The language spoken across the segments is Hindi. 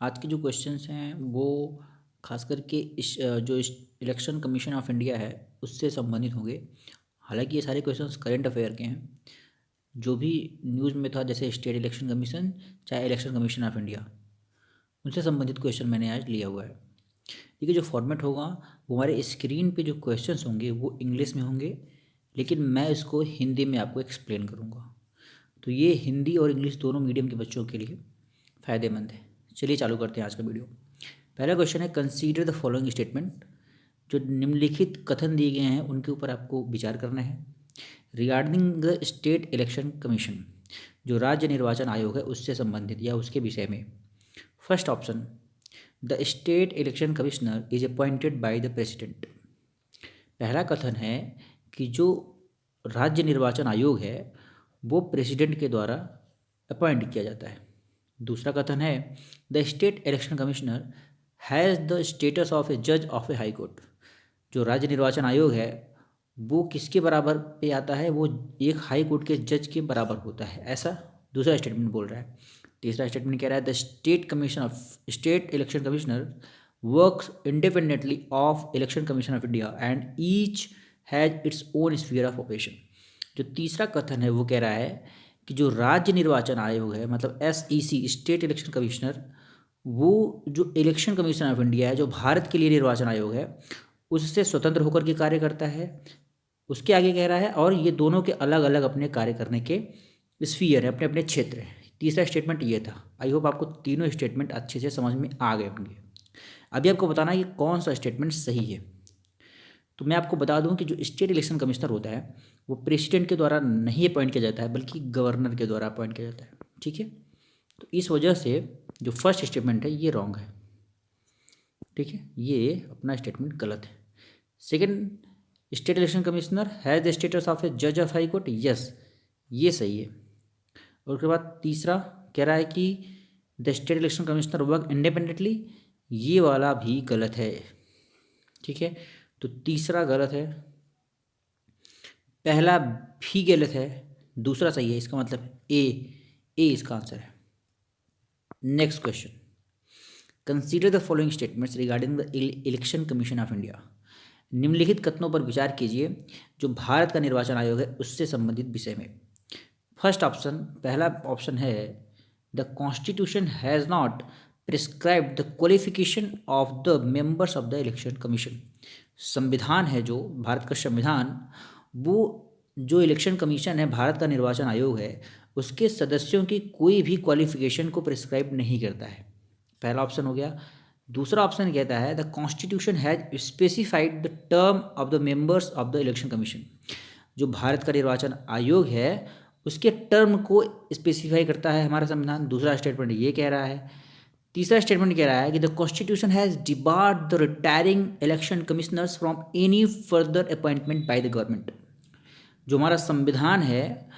आज के जो क्वेश्चंस हैं वो खास करके जो इलेक्शन कमीशन ऑफ इंडिया है उससे संबंधित होंगे। हालांकि ये सारे क्वेश्चंस करंट अफेयर के हैं। जो भी न्यूज़ में था जैसे स्टेट इलेक्शन कमीशन चाहे इलेक्शन कमीशन ऑफ इंडिया, उनसे संबंधित क्वेश्चन मैंने आज लिया हुआ है। देखिए, जो फॉर्मेट होगा वो हमारे स्क्रीन पे जो क्वेश्चंस होंगे वो इंग्लिश में होंगे, लेकिन मैं इसको हिंदी में आपको एक्सप्लेन करूँगा। तो ये हिंदी और इंग्लिश दोनों मीडियम के बच्चों के लिए फ़ायदेमंद है। चलिए चालू करते हैं आज का वीडियो। पहला क्वेश्चन है, कंसीडर द फॉलोइंग स्टेटमेंट। जो निम्नलिखित कथन दिए गए हैं उनके ऊपर आपको विचार करना है। Regarding the state election commission, जो राज्य निर्वाचन आयोग है उससे संबंधित या उसके विषय में। First option, the state election commissioner is appointed by the president. पहला कथन है कि जो राज्य निर्वाचन आयोग है वो प्रेसिडेंट के द्वारा अपॉइंट किया जाता है। दूसरा कथन है, the state election commissioner has the status of a जज ऑफ ए हाई कोर्ट। जो राज्य निर्वाचन आयोग है वो किसके बराबर पे आता है, वो एक हाई कोर्ट के जज के बराबर होता है, ऐसा दूसरा स्टेटमेंट बोल रहा है। तीसरा स्टेटमेंट कह रहा है, the state election commissioner works independently of election commission of India and each has its own sphere of operation. जो तीसरा कथन है वो कह रहा है कि जो राज्य निर्वाचन आयोग है मतलब SEC स्टेट इलेक्शन कमिश्नर, वो जो इलेक्शन कमीशन ऑफ इंडिया है जो भारत के लिए निर्वाचन आयोग है उससे स्वतंत्र होकर के कार्य करता है। उसके आगे कह रहा है और ये दोनों के अलग अलग अपने कार्य करने के स्फीयर है, अपने अपने क्षेत्र है। तीसरा स्टेटमेंट ये था। आई होप आपको तीनों स्टेटमेंट अच्छे से समझ में आ गए होंगे। अभी आपको बताना है कि कौन सा स्टेटमेंट सही है। तो मैं आपको बता दूं कि जो स्टेट इलेक्शन कमिश्नर होता है वो प्रेसिडेंट के द्वारा नहीं अपॉइंट किया जाता है बल्कि गवर्नर के द्वारा अपॉइंट किया जाता है। ठीक है, तो इस वजह से जो फर्स्ट स्टेटमेंट है ये रॉन्ग है। ठीक है, ये अपना स्टेटमेंट गलत है। Second, state election commissioner has the status of a जज ऑफ हाई कोर्ट, यस ये सही है। और उसके बाद तीसरा कह रहा है कि the state election commissioner work independently, ये वाला भी गलत है। ठीक है, तो तीसरा गलत है, पहला भी गलत है, दूसरा सही है। इसका मतलब ए इसका आंसर है। Next question, consider the following statements regarding the election commission of India. निम्नलिखित कथनों पर विचार कीजिए जो भारत का निर्वाचन आयोग है उससे संबंधित विषय में। फर्स्ट ऑप्शन, पहला ऑप्शन है, the constitution has not prescribed the qualification of the members of the election commission. संविधान है जो भारत का संविधान, वो जो इलेक्शन कमीशन है भारत का निर्वाचन आयोग है उसके सदस्यों की कोई भी क्वालिफिकेशन को प्रिस्क्राइब नहीं करता है। पहला ऑप्शन हो गया। दूसरा ऑप्शन कहता है, the constitution has specified the term of the members of the election commission. जो भारत का निर्वाचन आयोग है उसके टर्म को स्पेसिफाई करता है हमारा संविधान। दूसरा स्टेटमेंट ये कह रहा है। तीसरा स्टेटमेंट कह रहा है कि the constitution has debarred the retiring election commissioners from any further appointment by the government. जो हमारा संविधान है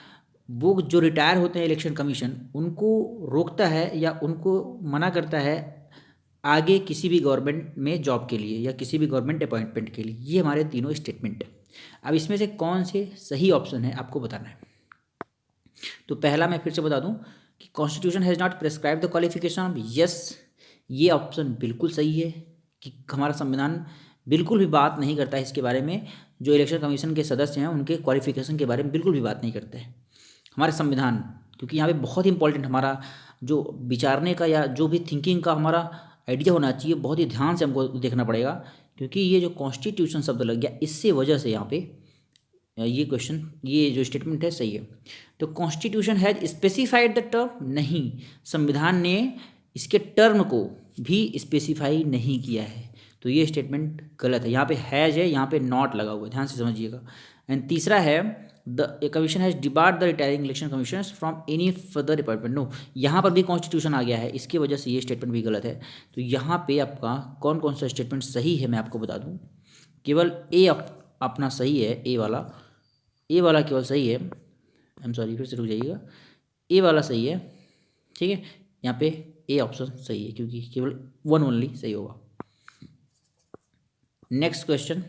वो जो रिटायर होते हैं इलेक्शन कमीशन उनको रोकता है या उनको मना करता है आगे किसी भी गवर्नमेंट में जॉब के लिए या किसी भी गवर्नमेंट अपॉइंटमेंट के लिए। ये हमारे तीनों स्टेटमेंट है। अब इसमें से कौन से सही ऑप्शन है आपको बताना है। तो पहला मैं फिर से बता दूं कि constitution has not prescribe the qualification of, yes ये ऑप्शन बिल्कुल सही है कि हमारा संविधान बिल्कुल भी बात नहीं करता है इसके बारे में। जो इलेक्शन कमीशन के सदस्य हैं उनके क्वालिफिकेशन के बारे में बिल्कुल भी बात नहीं करते हैं हमारे संविधान। क्योंकि यहाँ पे बहुत इंपॉर्टेंट हमारा जो विचारने का या जो भी थिंकिंग का हमारा आइडिया होना चाहिए, बहुत ही ध्यान से हमको देखना पड़ेगा। क्योंकि ये जो कॉन्स्टिट्यूशन शब्द लग गया इससे वजह से यहाँ पे ये क्वेश्चन, ये जो स्टेटमेंट है सही है। तो constitution has specified the term, नहीं, संविधान ने इसके टर्म को भी स्पेसिफाई नहीं किया है। तो ये स्टेटमेंट गलत है। यहाँ पे हैज है, यहाँ पे नॉट लगा हुआ है, ध्यान से समझिएगा। एंड तीसरा है, the commission has debarred the retiring election commission from any further appointment, no, यहाँ पर भी कॉन्स्टिट्यूशन आ गया है, इसकी वजह से ये स्टेटमेंट भी गलत है। तो यहाँ पे आपका कौन कौन सा स्टेटमेंट सही है मैं आपको बता दूँ। केवल ए अपना सही है, ए वाला केवल सही है। आई एम सॉरी, फिर से रुक जाइएगा, ए वाला सही है। ठीक है, यहाँ पे ए ऑप्शन सही है क्योंकि केवल वन ओनली सही होगा। नेक्स्ट क्वेश्चन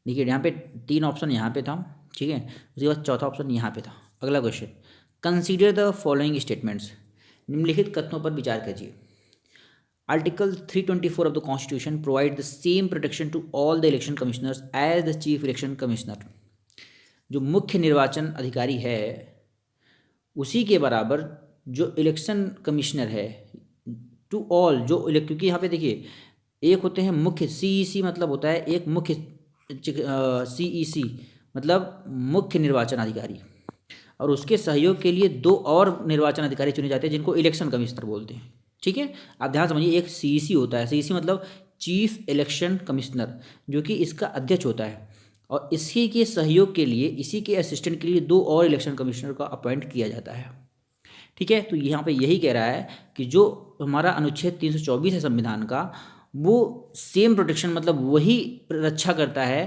देखिए, यहाँ पे तीन ऑप्शन यहाँ पे था। ठीक है, उसके बाद चौथा ऑप्शन यहाँ पे था। अगला question, consider the following statements निम्नलिखित कथनों पर विचार कीजिए। Article 324 of the constitution provide the same protection to all the election commissioners as the chief election commissioner. जो मुख्य निर्वाचन अधिकारी है उसी के बराबर जो इलेक्शन कमिश्नर है, टू ऑल जो क्योंकि यहाँ पे देखिए एक होते हैं मुख्य सीईसी, मतलब होता है एक मुख्य सीईसी मतलब मुख्य निर्वाचन अधिकारी, और उसके सहयोग के लिए दो और निर्वाचन अधिकारी चुने जाते हैं जिनको इलेक्शन कमिश्नर बोलते हैं। ठीक है, आप ध्यान समझिए, एक सीईसी होता है, सीईसी मतलब चीफ इलेक्शन कमिश्नर, जो कि इसका अध्यक्ष होता है, और इसी के सहयोग के लिए, इसी के असिस्टेंट के लिए दो और इलेक्शन कमिश्नर का अपॉइंट किया जाता है। ठीक है, तो यहाँ पे यही कह रहा है कि जो हमारा अनुच्छेद 324 है संविधान का, वो सेम प्रोटेक्शन मतलब वही रक्षा करता है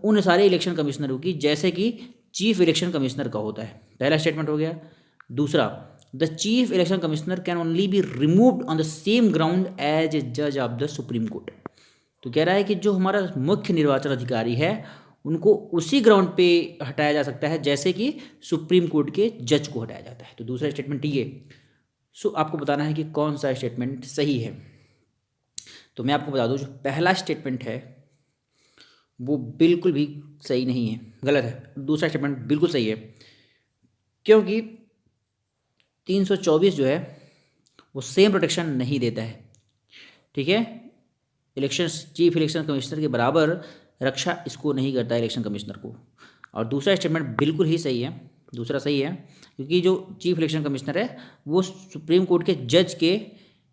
उन सारे इलेक्शन कमिश्नरों की जैसे कि चीफ इलेक्शन कमिश्नर का होता है। पहला स्टेटमेंट हो गया। दूसरा, the chief election commissioner can only be removed on the same ground as a जज ऑफ द सुप्रीम कोर्ट। तो कह रहा है कि जो हमारा मुख्य निर्वाचन अधिकारी है उनको उसी ग्राउंड पे हटाया जा सकता है जैसे कि सुप्रीम कोर्ट के जज को हटाया जाता है। तो दूसरा स्टेटमेंट ये। सो आपको बताना है कि कौन सा स्टेटमेंट सही है। तो मैं आपको बता दूं, जो पहला स्टेटमेंट है वो बिल्कुल भी सही नहीं है, गलत है। दूसरा स्टेटमेंट बिल्कुल सही है, क्योंकि 324 जो है वो सेम प्रोटेक्शन नहीं देता है। ठीक है, चीफ इलेक्शन कमिश्नर के बराबर रक्षा इसको नहीं करता है इलेक्शन कमिश्नर को। और दूसरा स्टेटमेंट बिल्कुल ही सही है, दूसरा सही है, क्योंकि जो चीफ इलेक्शन कमिश्नर है वो सुप्रीम कोर्ट के जज के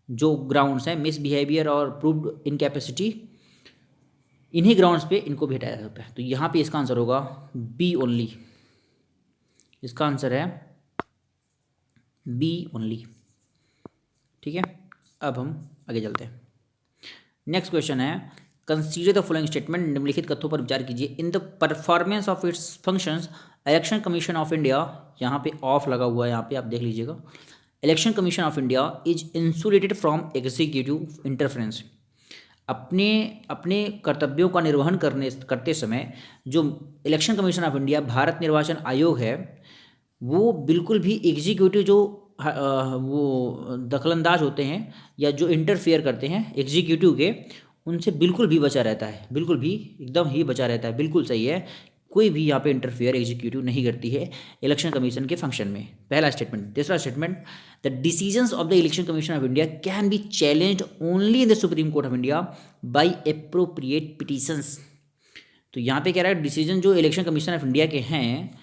जो ग्राउंड्स हैं, मिसबिहेवियर और प्रूव्ड इनकैपेसिटी, इन्हीं ग्राउंड्स पे इनको भी हटाया जा सकता है। तो यहाँ पे इसका आंसर होगा बी ओनली। इसका आंसर है बी ओनली। ठीक है, अब हम आगे चलते हैं। नेक्स्ट क्वेश्चन है, कंसीडर द फॉलोइंग स्टेटमेंट। निम्नलिखित कथनों पर विचार कीजिए। In the performance of its functions election commission of India, यहाँ पे ऑफ लगा हुआ है, यहाँ पे आप देख लीजिएगा, election commission of India is insulated from executive interference. अपने अपने कर्तव्यों का निर्वहन करते समय जो election commission of India, Bharat निर्वाचन आयोग है, वो बिल्कुल भी एग्जीक्यूटिव जो वो दखलंदाज होते हैं या जो इंटरफेयर करते हैं एग्जीक्यूटिव के, उनसे बिल्कुल भी बचा रहता है, बिल्कुल भी एकदम ही बचा रहता है। बिल्कुल सही है, कोई भी यहाँ पे इंटरफेयर एग्जीक्यूटिव नहीं करती है इलेक्शन कमीशन के फंक्शन में। पहला स्टेटमेंट। दूसरा statement, the decisions of the election commission of India can be challenged only in the supreme court of India by appropriate petitions. तो यहाँ पे कह रहा है डिसीजन जो इलेक्शन कमीशन ऑफ इंडिया के हैं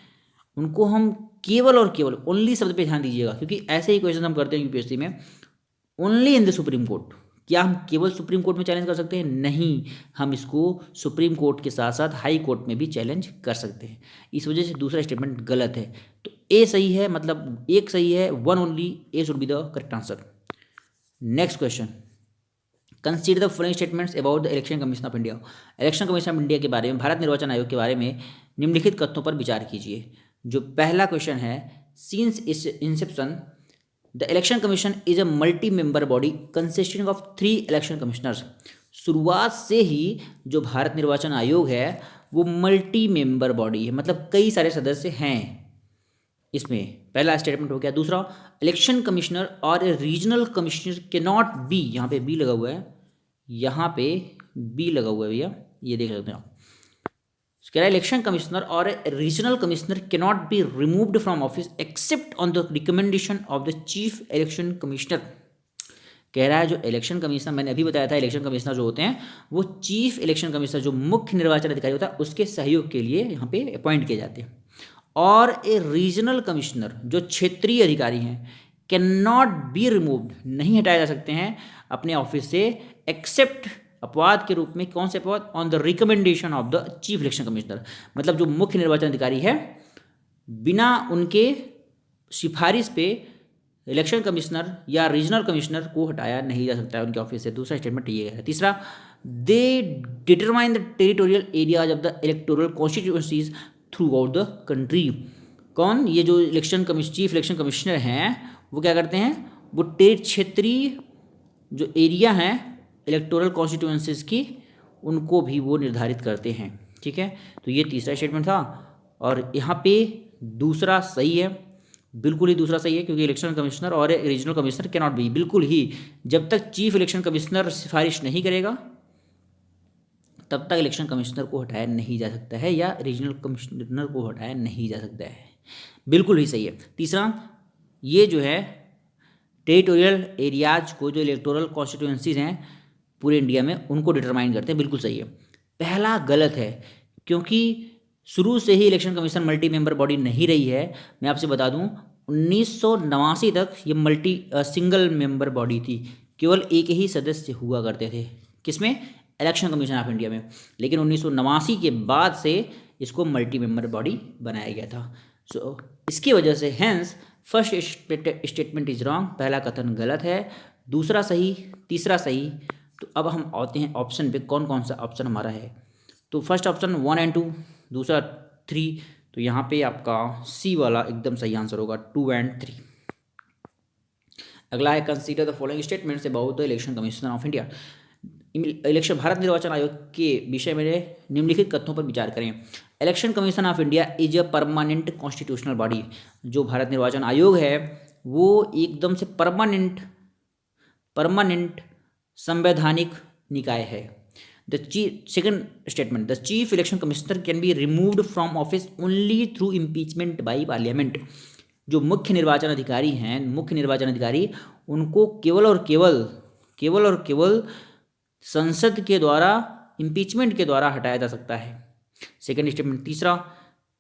उनको हम केवल और केवल, ओनली शब्द पे ध्यान दीजिएगा, क्योंकि ऐसे ही क्वेश्चन हम करते हैं यूपीएससी में, only in the supreme court. क्या हम केवल सुप्रीम कोर्ट में चैलेंज कर सकते हैं? नहीं, हम इसको सुप्रीम कोर्ट के साथ साथ हाई कोर्ट में भी चैलेंज कर सकते हैं। इस वजह से दूसरा स्टेटमेंट गलत है। तो ए सही है, मतलब एक सही है, one only, A should be the correct answer. Next question, consider the following statements about the election commission of India. Election commission of India के बारे में, भारत निर्वाचन आयोग के बारे में निम्नलिखित कथनों पर विचार कीजिए। जो पहला क्वेश्चन है, सिंस इस Inception the election commission is a multi member body consisting of 3 election commissioners. शुरुआत से ही जो भारत निर्वाचन आयोग है वो मल्टी मेंबर बॉडी है, मतलब कई सारे सदस्य हैं इसमें। पहला स्टेटमेंट हो गया। दूसरा, इलेक्शन कमिश्नर और ए रीजनल कमिश्नर के नॉट बी, यहाँ पे बी लगा हुआ है, यहाँ पे बी लगा हुआ है भैया, ये देख सकते हैं आप। कह रहा है इलेक्शन कमिश्नर और regional commissioner can not be removed from office except on the recommendation of the chief election commissioner. कह रहा है जो इलेक्शन कमिश्नर, मैंने अभी बताया था, इलेक्शन कमिश्नर जो होते हैं वो चीफ इलेक्शन कमिश्नर जो मुख्य निर्वाचन अधिकारी होता है उसके सहयोग के लिए यहाँ पे अपॉइंट किए जाते हैं। और ए रीजनल कमिश्नर जो क्षेत्रीय अधिकारी हैं कैन नॉट बी रिमूव्ड, नहीं हटाए जा सकते हैं अपने ऑफिस से एक्सेप्ट, अपवाद के रूप में, कौन से अपवाद? On the recommendation of the chief election commissioner. मतलब जो मुख्य निर्वाचन अधिकारी है बिना उनके सिफारिश पे इलेक्शन कमिश्नर या रीजनल कमिश्नर को हटाया नहीं जा सकता है उनके ऑफिस से। दूसरा स्टेटमेंट ये है। तीसरा, they determine the territorial areas of the electoral constituencies throughout the country. कौन? ये जो चीफ इलेक्शन कमिश्नर हैं वो क्या करते हैं? वो क्षेत्रीय जो एरिया हैं इलेक्टोरल कॉन्स्टिट्यूएंसीज की, उनको भी वो निर्धारित करते हैं। ठीक है, तो ये तीसरा स्टेटमेंट था और यहाँ पे दूसरा सही है, बिल्कुल ही दूसरा सही है, क्योंकि इलेक्शन कमिश्नर और regional commissioner can not be, बिल्कुल ही, जब तक चीफ इलेक्शन कमिश्नर सिफारिश नहीं करेगा तब तक इलेक्शन कमिश्नर को हटाया नहीं जा सकता है या रीजनल कमिश्नर को हटाया नहीं जा सकता है। बिल्कुल ही सही है। तीसरा, ये जो है टेरिटोरियल एरियाज को, जो इलेक्टोरल कॉन्स्टिट्यूंसीज हैं पूरे इंडिया में, उनको डिटरमाइन करते हैं, बिल्कुल सही है। पहला गलत है, क्योंकि शुरू से ही election commission multi member body नहीं रही है। मैं आपसे बता दूं 1989 तक ये सिंगल मेंबर बॉडी थी, केवल एक ही सदस्य हुआ करते थे, किसमें, इलेक्शन कमीशन ऑफ इंडिया में। लेकिन 1989 के बाद से इसको मल्टी मेंबर बॉडी बनाया गया था। सो इसकी वजह से hence first statement is wrong, पहला कथन गलत है, दूसरा सही, तीसरा सही। तो अब हम आते हैं ऑप्शन पे, कौन कौन सा ऑप्शन हमारा है। तो फर्स्ट ऑप्शन 1 एंड 2, दूसरा 3, तो यहाँ पे आपका सी वाला एकदम सही आंसर होगा, 2 एंड 3। अगला है consider the following statements about the election commission of India. Election Bharat निर्वाचन आयोग के विषय में निम्नलिखित कथनों पर विचार करें। Election commission of India is a permanent constitutional body. जो भारत निर्वाचन आयोग है वो एकदम से परमानेंट संवैधानिक निकाय है। The second statement, the chief election commissioner can be removed from office only through impeachment by parliament. जो मुख्य निर्वाचन अधिकारी हैं, मुख्य निर्वाचन अधिकारी, उनको केवल और केवल संसद के द्वारा, इम्पीचमेंट के द्वारा हटाया जा सकता है। Second statement. तीसरा,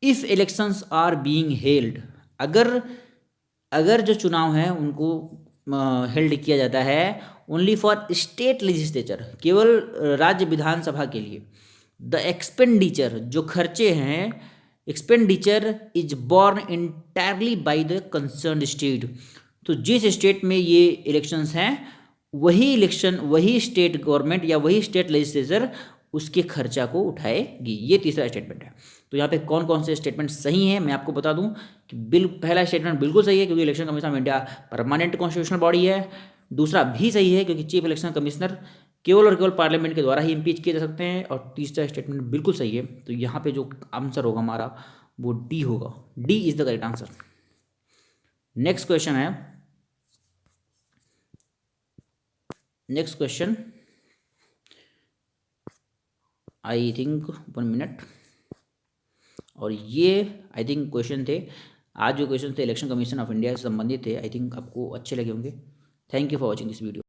if elections are being held, अगर जो चुनाव है उनको हेल्ड किया जाता है ओनली फॉर स्टेट लेजिस्लेचर, केवल राज्य विधानसभा के लिए, द एक्सपेंडिचर, जो खर्चे हैं, expenditure is born entirely by the concern state. तो जिस स्टेट में ये इलेक्शंस हैं वही स्टेट गवर्नमेंट या वही स्टेट लेजिस्लेचर उसके खर्चा को उठाएगी। ये तीसरा स्टेटमेंट है। तो यहाँ पे कौन कौन से स्टेटमेंट सही हैं मैं आपको बता दूं कि पहला स्टेटमेंट बिल्कुल सही है, क्योंकि election commission of India permanent constitutional body है। दूसरा भी सही है, क्योंकि चीफ इलेक्शन कमिश्नर केवल और केवल पार्लियामेंट के द्वारा ही इम्पीच किए जा सकते हैं। और तीसरा स्टेटमेंट बिल्कुल सही है। तो यहाँ पे जो आंसर होगा हमारा वो डी होगा, D is the correct answer. Next question I think 1 minute, और ये आई थिंक क्वेश्चन थे, आज जो क्वेश्चन थे इलेक्शन कमीशन ऑफ इंडिया से संबंधित थे, आई थिंक आपको अच्छे लगे होंगे। Thank you for watching this video.